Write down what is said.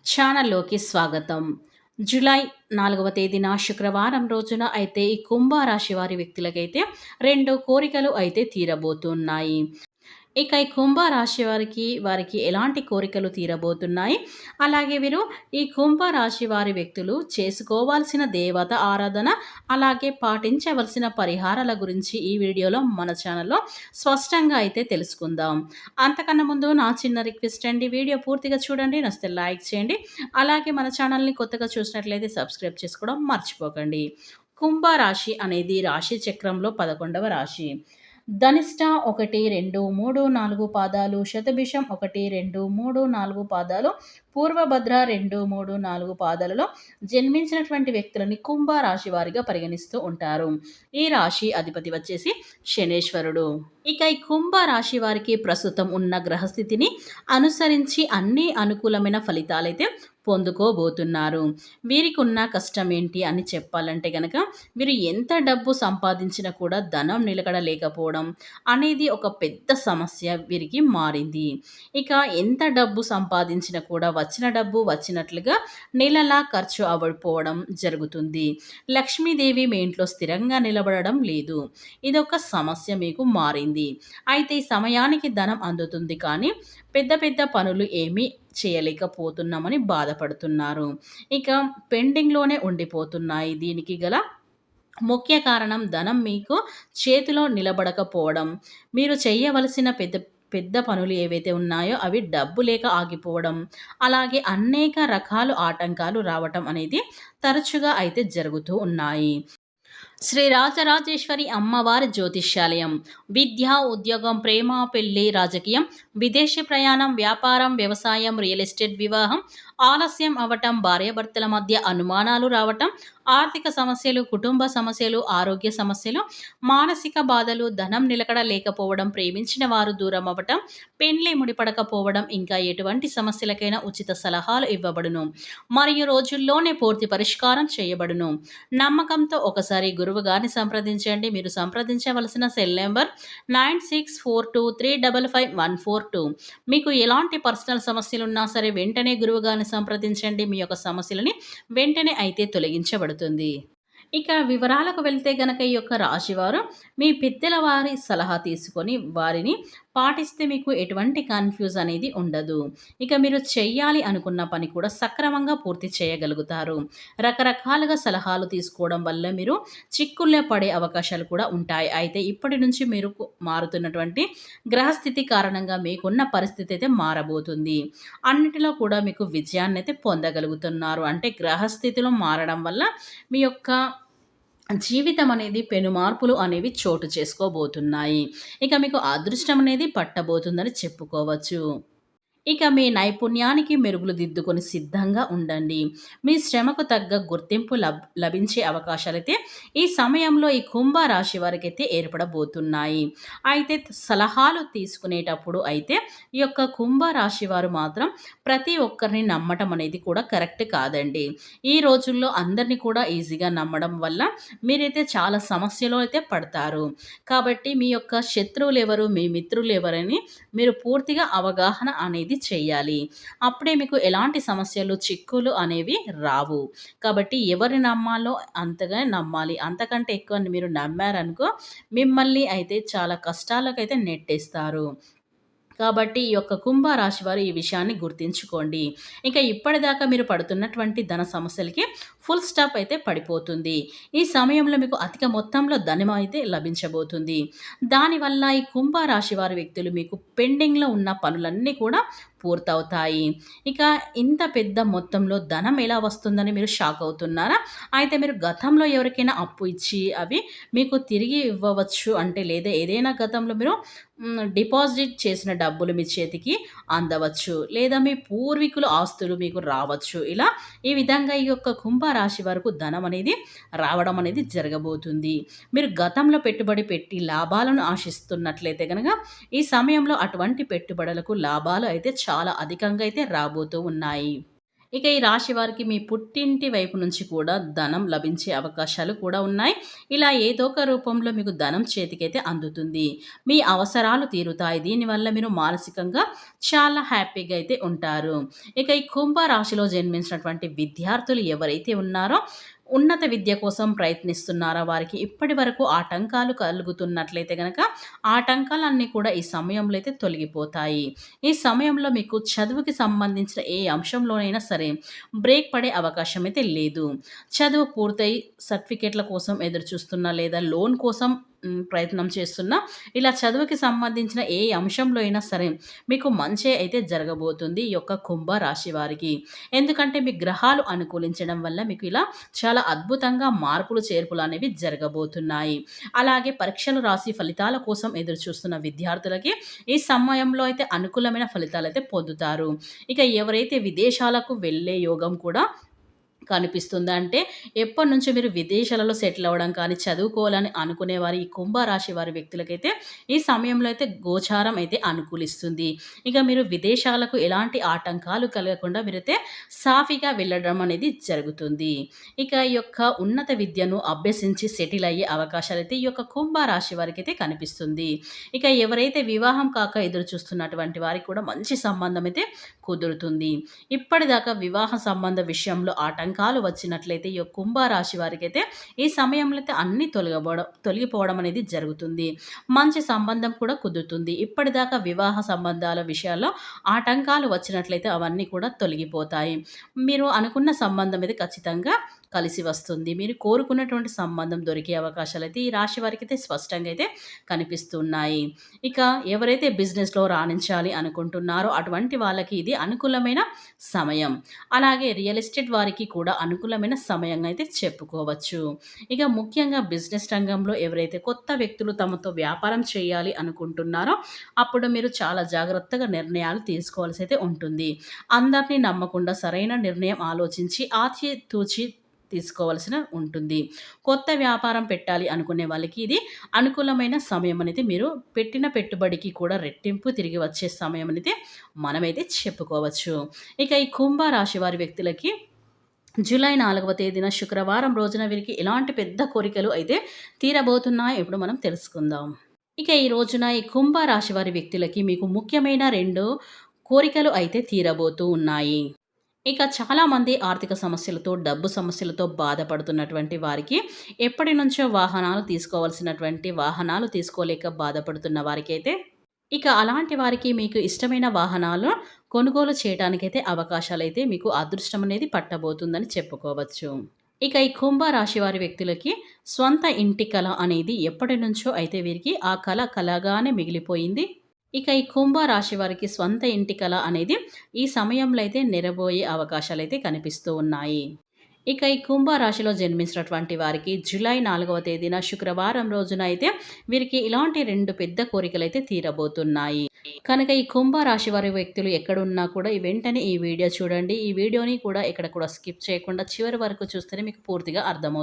ఛానల్లోకి స్వాగతం. జూలై 4వ తేదీన శుక్రవారం రోజున అయితే ఈ కుంభరాశి వారి వ్యక్తులకైతే 2 కోరికలు అయితే తీరబోతున్నాయి. ఇక ఈ కుంభరాశి వారికి ఎలాంటి కోరికలు తీరబోతున్నాయి? అలాగే వీరు ఈ కుంభరాశి వారి వ్యక్తులు చేసుకోవాల్సిన దేవత ఆరాధన, అలాగే పాటించవలసిన పరిహారాల గురించి ఈ వీడియోలో మన ఛానల్‌లో స్పష్టంగా అయితే తెలుసుకుందాం. అంతకన్నా ముందు నా చిన్న రిక్వెస్ట్ అండి. వీడియో పూర్తిగా చూడండి. నచ్చితే లైక్ చేయండి. అలాగే మన ఛానల్‌ని కొత్తగా చూసినట్లయితే సబ్స్క్రైబ్ చేసుకోవడం మర్చిపోకండి. కుంభరాశి అనేది రాశి చక్రంలో 11వ రాశి. ధనిష్ట 1, 2, 3, 4 పాదాలు, శతభిషం 1, 2, 3, 4 పాదాలు, పూర్వభద్ర 2, 3, 4 పాదాలలో జన్మించినటువంటి వ్యక్తులని కుంభరాశి వారిగా పరిగణిస్తూ ఉంటారు. ఈ రాశి అధిపతి వచ్చేసి శనేశ్వరుడు. ఇక ఈ కుంభరాశి వారికి ప్రస్తుతం ఉన్న గ్రహస్థితిని అనుసరించి అన్ని అనుకూలమైన ఫలితాలైతే పొందుకోబోతున్నారు. వీరికి ఉన్న కష్టం ఏంటి అని చెప్పాలంటే గనక, వీరు ఎంత డబ్బు సంపాదించినా కూడా ధనం నిలకడ లేకపోవడం అనేది ఒక పెద్ద సమస్య వీరికి మారింది. ఇక ఎంత డబ్బు సంపాదించినా కూడా వచ్చిన డబ్బు వచ్చినట్లుగా నెలలా ఖర్చు అవ్వకపోవడం జరుగుతుంది. లక్ష్మీదేవి మీ ఇంట్లో స్థిరంగా నిలబడడం లేదు. ఇదొక సమస్య మీకు మారింది. అయితే ఈ సమయానికి ధనం అందుతుంది, కానీ పెద్ద పెద్ద పనులు ఏమీ చేయలేకపోతున్నామని బాధపడుతున్నారు. ఇక పెండింగ్‌లోనే ఉండిపోతున్నాయి. దీనికి గల ముఖ్య కారణం ధనం మీకు చేతిలో నిలబడకపోవడం. మీరు చేయవలసిన పెద్ద పెద్ద పనులు ఏవైతే ఉన్నాయో అవి డబ్బు లేక ఆగిపోవడం, అలాగే అనేక రకాల ఆటంకాలు రావటం అనేది తరచుగా అయితే జరుగుతూ ఉన్నాయి. శ్రీ రాజరాజేశ్వరి అమ్మవారి జ్యోతిష్యాలయం. విద్య, ఉద్యోగం, ప్రేమ, పెళ్లి, రాజకీయం, విదేశీ ప్రయాణం, వ్యాపారం, వ్యవసాయం, రియల్ ఎస్టేట్, వివాహం ఆలస్యం అవ్వటం, భార్యాభర్తల మధ్య అనుమానాలు రావటం, ఆర్థిక సమస్యలు, కుటుంబ సమస్యలు, ఆరోగ్య సమస్యలు, మానసిక బాధలు, ధనం నిలకడ లేకపోవడం, ప్రేమించిన వారు దూరం అవ్వటం, పెండ్లి ముడిపడకపోవడం, ఇంకా ఎటువంటి సమస్యలకైనా ఉచిత సలహాలు ఇవ్వబడును మరియు రోజుల్లోనే పూర్తి పరిష్కారం చేయబడును. నమ్మకంతో ఒకసారి గురువు గారిని సంప్రదించండి. మీరు సంప్రదించవలసిన సెల్ నెంబర్ 9642355142. మీకు ఎలాంటి పర్సనల్ సమస్యలున్నా సరే వెంటనే గురువు గారిని సంప్రదించండి. మీ యొక్క సమస్యలని వెంటనే అయితే తొలగించబడుతుంది. ఇక వివరాలకు వెళ్తే గనక ఈ యొక్క రాశివారు మీ పెద్దల వారి సలహా తీసుకొని వారిని పాటిస్తే మీకు ఎటువంటి కన్ఫ్యూజ్ అనేది ఉండదు. ఇక మీరు చెయ్యాలి అనుకున్న పని కూడా సక్రమంగా పూర్తి చేయగలుగుతారు. రకరకాలుగా సలహాలు తీసుకోవడం వల్ల మీరు చిక్కుల్లో పడే అవకాశాలు కూడా ఉంటాయి. అయితే ఇప్పటి నుంచి మీరు మారుతున్నటువంటి గ్రహస్థితి కారణంగా మీకున్న పరిస్థితి అయితే మారబోతుంది. అన్నిటిలో కూడా మీకు విజయాన్ని అయితే పొందగలుగుతున్నారు. అంటే గ్రహస్థితిలో మారడం వల్ల మీ యొక్క జీవితం అనేది పెను మార్పులు అనేవి చోటు చేసుకోబోతున్నాయి. ఇక మీకు అదృష్టం అనేది పట్టబోతుందని చెప్పుకోవచ్చు. ఇక మీ నైపుణ్యానికి మెరుగులు దిద్దుకొని సిద్ధంగా ఉండండి. మీ శ్రమకు తగ్గ గుర్తింపు లభించే అవకాశాలైతే ఈ సమయంలో ఈ కుంభ రాశి వారికైతే ఏర్పడబోతున్నాయి. అయితే సలహాలు తీసుకునేటప్పుడు అయితే ఈ యొక్క కుంభ రాశి వారు మాత్రం ప్రతి ఒక్కరిని నమ్మటం అనేది కూడా కరెక్ట్ కాదండి. ఈ రోజుల్లో అందరినీ కూడా ఈజీగా నమ్మడం వల్ల మీరైతే చాలా సమస్యలో అయితే పడతారు. కాబట్టి మీ యొక్క శత్రువులు ఎవరు, మీ మిత్రులు ఎవరని మీరు పూర్తిగా అవగాహన అనేది చేయాలి. అప్పుడే మీకు ఎలాంటి సమస్యలు, చిక్కులు అనేవి రావు. కాబట్టి ఎవరిని నమ్మాలో అంతగా నమ్మాలి. అంతకంటే ఎక్కువ మీరు నమ్మారనుకో మిమ్మల్ని అయితే చాలా కష్టాలకైతే నెట్టేస్తారు. కాబట్టి ఈ యొక్క కుంభరాశి వారు ఈ విషయాన్ని గుర్తుంచుకోండి. ఇక ఇప్పటిదాకా మీరు పడుతున్నటువంటి ధన సమస్యలకి ఫుల్ స్టాప్ అయితే పడిపోతుంది. ఈ సమయంలో మీకు అధిక మొత్తంలో ధనం అయితే లభించబోతుంది. దానివల్ల ఈ కుంభరాశి వారి వ్యక్తులు మీకు పెండింగ్‌లో ఉన్న పనులన్నీ కూడా పూర్తవుతాయి. ఇక ఇంత పెద్ద మొత్తంలో ధనం ఎలా వస్తుందని మీరు షాక్ అవుతున్నారా? అయితే మీరు గతంలో ఎవరికైనా అప్పు ఇచ్చి అవి మీకు తిరిగి ఇవ్వవచ్చు అంటే, లేదా ఏదైనా గతంలో మీరు డిపాజిట్ చేసిన డబ్బులు మీ చేతికి అందవచ్చు. లేదా మీ పూర్వీకుల ఆస్తులు మీకు రావచ్చు. ఇలా ఈ విధంగా ఈ యొక్క కుంభరాశి వరకు ధనం అనేది రావడం అనేది జరగబోతుంది. మీరు గతంలో పెట్టుబడి పెట్టి లాభాలను ఆశిస్తున్నట్లయితే గనక ఈ సమయంలో అటువంటి పెట్టుబడులకు లాభాలు అయితే చాలా అధికంగా అయితే రాబోతూ ఉన్నాయి. ఇక ఈ రాశి వారికి మీ పుట్టింటి వైపు నుంచి కూడా ధనం లభించే అవకాశాలు కూడా ఉన్నాయి. ఇలా ఏదో ఒక రూపంలో మీకు ధనం చేతికైతే అందుతుంది. మీ అవసరాలు తీరుతాయి. దీనివల్ల మీరు మానసికంగా చాలా హ్యాపీగా అయితే ఉంటారు. ఇక ఈ కుంభ రాశిలో జన్మించినటువంటి విద్యార్థులు ఎవరైతే ఉన్నారో ఉన్నత విద్య కోసం ప్రయత్నిస్తున్నారా వారికి ఇప్పటి వరకు ఆటంకాలు కలుగుతున్నట్లయితే గనక ఆటంకాలన్నీ కూడా ఈ సమయంలో అయితే తొలగిపోతాయి. ఈ సమయంలో మీకు చదువుకి సంబంధించిన ఏ అంశంలోనైనా సరే బ్రేక్ పడే అవకాశం అయితే లేదు. చదువు పూర్తయి సర్టిఫికేట్ల కోసం ఎదురు చూస్తున్నా లేదా లోన్ కోసం ప్రయత్నం చేస్తున్నా ఇలా చదువుకి సంబంధించిన ఏ అంశంలో అయినా సరే మీకు మంచే అయితే జరగబోతుంది ఈ యొక్క కుంభ రాశి వారికి. ఎందుకంటే మీ గ్రహాలు అనుకూలించడం వల్ల మీకు ఇలా చాలా అద్భుతంగా మార్పులు చేర్పులు అనేవి జరగబోతున్నాయి. అలాగే పరీక్షలు రాసి ఫలితాల కోసం ఎదురు చూస్తున్న విద్యార్థులకి ఈ సమయంలో అయితే అనుకూలమైన ఫలితాలు అయితే పొందుతారు. ఇక ఎవరైతే విదేశాలకు వెళ్ళే యోగం కూడా కనిపిస్తుంది. అంటే ఎప్పటినుంచో మీరు విదేశాలలో సెటిల్ అవ్వడం కానీ, చదువుకోవాలని అనుకునేవారు ఈ కుంభరాశి వారి వ్యక్తులకైతే ఈ సమయంలో అయితే గోచారం అయితే అనుకూలిస్తుంది. ఇక మీరు విదేశాలకు ఎలాంటి ఆటంకాలు కలగకుండా మీరైతే సాఫీగా వెళ్ళడం అనేది జరుగుతుంది. ఇక ఈ యొక్క ఉన్నత విద్యను అభ్యసించి సెటిల్ అయ్యే అవకాశాలైతే ఈ యొక్క కుంభరాశి వారికైతే కనిపిస్తుంది. ఇక ఎవరైతే వివాహం కాక ఎదురు చూస్తున్నటువంటి వారికి కూడా మంచి సంబంధం అయితే కుదురుతుంది. ఇప్పటిదాకా వివాహ సంబంధ విషయంలో ఆటంకాలు వచ్చినట్లయితే ఈ కుంభరాశి వారికైతే ఈ సమయంలో అయితే అన్నీ తొలగిపోవడం అనేది జరుగుతుంది. మంచి సంబంధం కూడా కుదురుతుంది. ఇప్పటిదాకా వివాహ సంబంధాల విషయాల్లో ఆటంకాలు వచ్చినట్లయితే అవన్నీ కూడా తొలగిపోతాయి. మీరు అనుకున్న సంబంధం అయితే ఖచ్చితంగా కలిసి వస్తుంది. మీరు కోరుకున్నటువంటి సంబంధం దొరికే అవకాశాలైతే ఈ రాశి వారికైతే స్పష్టంగా అయితే కనిపిస్తున్నాయి. ఇక ఎవరైతే బిజినెస్‌లో రాణించాలి అనుకుంటున్నారో అటువంటి వాళ్ళకి ఇది అనుకూలమైన సమయం. అలాగే రియల్ ఎస్టేట్ వారికి కూడా అనుకూలమైన సమయంగా అయితే చెప్పుకోవచ్చు. ఇక ముఖ్యంగా బిజినెస్ రంగంలో ఎవరైతే కొత్త వ్యక్తులు తమతో వ్యాపారం చేయాలి అనుకుంటున్నారో అప్పుడు మీరు చాలా జాగ్రత్తగా నిర్ణయాలు తీసుకోవాల్సి అయితే ఉంటుంది. అందరిని నమ్మకుండా సరైన నిర్ణయం ఆలోచించి ఆచితూచి తీసుకోవాల్సిన ఉంటుంది. కొత్త వ్యాపారం పెట్టాలి అనుకునే వాళ్ళకి ఇది అనుకూలమైన సమయం అనేది మీరు పెట్టిన పెట్టుబడికి కూడా రెట్టింపు తిరిగి వచ్చే సమయం అనేది మనమైతే చెప్పుకోవచ్చు. ఇక ఈ కుంభ రాశి వారి వ్యక్తులకి జూలై 4వ తేదీన శుక్రవారం రోజున వీరికి ఎలాంటి పెద్ద కోరికలు అయితే తీరబోతున్నాయో ఇప్పుడు మనం తెలుసుకుందాం. ఇక ఈ రోజున ఈ కుంభ రాశి వారి వ్యక్తులకి మీకు ముఖ్యమైన 2 కోరికలు అయితే తీరబోతూ ఉన్నాయి. ఇక చాలామంది ఆర్థిక సమస్యలతో, డబ్బు సమస్యలతో బాధపడుతున్నటువంటి వారికి ఎప్పటినుంచో వాహనాలు తీసుకోలేక బాధపడుతున్న వారికైతే ఇక అలాంటి వారికి మీకు ఇష్టమైన వాహనాలు కొనుగోలు చేయడానికైతే అవకాశాలైతే మీకు అదృష్టం అనేది పట్టబోతుందని చెప్పుకోవచ్చు. ఇక ఈ కుంభ రాశి వారి వ్యక్తులకి స్వంత ఇంటి కల అనేది ఎప్పటినుంచో అయితే వీరికి ఆ కల కలగానే మిగిలిపోయింది. ఇక ఈ కుంభ రాశి వారికి స్వంత ఇంటి కల అనేది ఈ సమయంలో అయితే నెరబోయే అవకాశాలైతే కనిపిస్తూ ఉన్నాయి. ఇక ఈ కుంభ రాశిలో జన్మించినటువంటి వారికి జూలై 4వ తేదీన శుక్రవారం రోజున అయితే వీరికి ఇలాంటి 2 పెద్ద కోరికలైతే తీరబోతున్నాయి. కనుక ఈ కుంభ రాశి వారి వ్యక్తులు ఎక్కడున్నా కూడా వెంటనే ఈ వీడియో చూడండి. ఈ వీడియోని కూడా ఎక్కడ కూడా స్కిప్ చేయకుండా చివరి వరకు చూస్తేనే మీకు పూర్తిగా అర్థమవుతుంది.